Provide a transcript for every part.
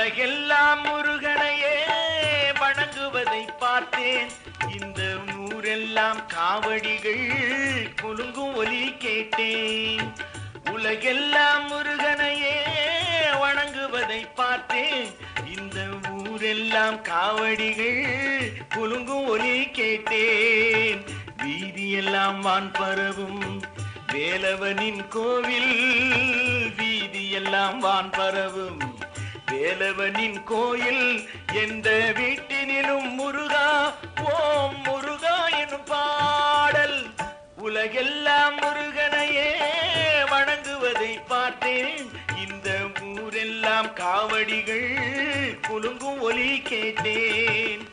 உலகெல்லாம் முருகனையே வணங்குவதை பார்த்தேன். இந்த ஊரெல்லாம் காவடிகள் குலுங்கும் ஒலி கேட்டேன். உலகெல்லாம் முருகனையே வணங்குவதை பார்த்தேன். இந்த ஊரெல்லாம் காவடிகள் குலுங்கும் ஒலி கேட்டேன். வீதியெல்லாம் வான் பரவும் வேலவனின் கோவில், வீதியெல்லாம் வான் பரவும் வேலவனின் கோயில். எந்த வீட்டினிலும் முருகா ஓம் முருகா எனும் பாடல். உலகெல்லாம் முருகனையே வணங்குவதை பார்த்தேன். இந்த ஊரெல்லாம் காவடிகள் குலுங்கும் ஒலி கேட்டேன்.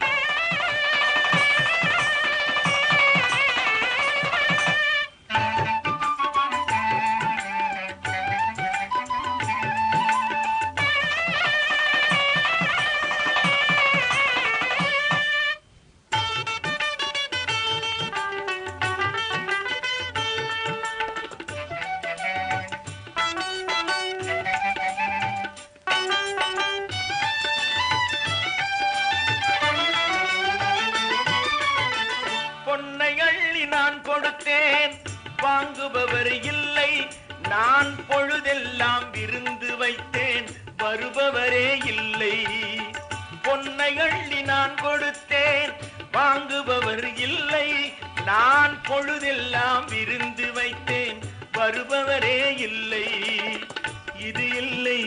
நான் கொடுத்தேன் வாங்குபவர் இல்லை. நான் பொழுதெல்லாம் விருந்து வைத்தேன் வருபவரே இல்லை. பொன்னை அள்ளி நான் கொடுத்தேன் வாங்குபவர் இல்லை. நான் பொழுதெல்லாம் விருந்து வைத்தேன் வருபவரே இல்லை. இது இல்லை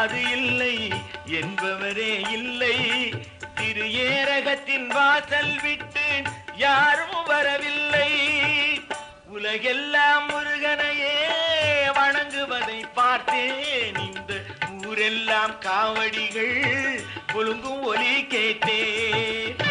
அது இல்லை என்பவரே இல்லை. திரு ஏரகத்தின் வாசல் விட்டு யாரும் வரவில்லை. உலகெல்லாம் முருகனையே வணங்குவதை பார்த்தேன். இந்த ஊரெல்லாம் காவடிகள் குலுங்கும் ஒலி கேட்டேன்.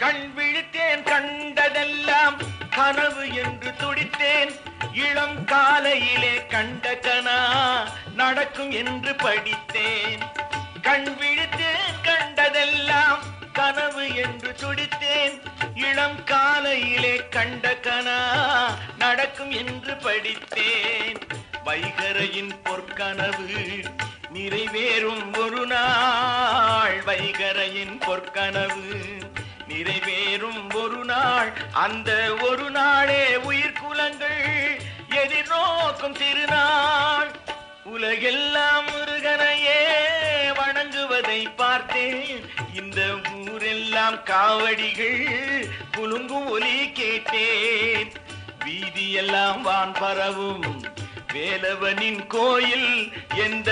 கண் விழித்தேன் கண்டதெல்லாம் கனவு என்று துடித்தேன். இளம் காலையிலே கண்ட கனா நடக்கும் என்று படித்தேன். கண் விழித்தேன் கண்டதெல்லாம் கனவு என்று துடித்தேன். இளம் காலையிலே கண்ட கனா நடக்கும் என்று படித்தேன். வைகரையின் பொற்கனவு நிறைவேறும் ஒரு நாள். வைகரையின் பொற்கனவு நிறைவேறும் ஒரு நாள். அந்த ஒரு நாளே உயிர் குலங்கள் எதிர்நோக்கும் திருநாள். உலகெல்லாம் முருகனையே வணங்குவதை பார்த்தேன். இந்த ஊரெல்லாம் காவடிகள் குலுங்கும் ஒலி கேட்டேன். வீதியெல்லாம் வான் பரவும் வேலவனின் கோயில். எந்த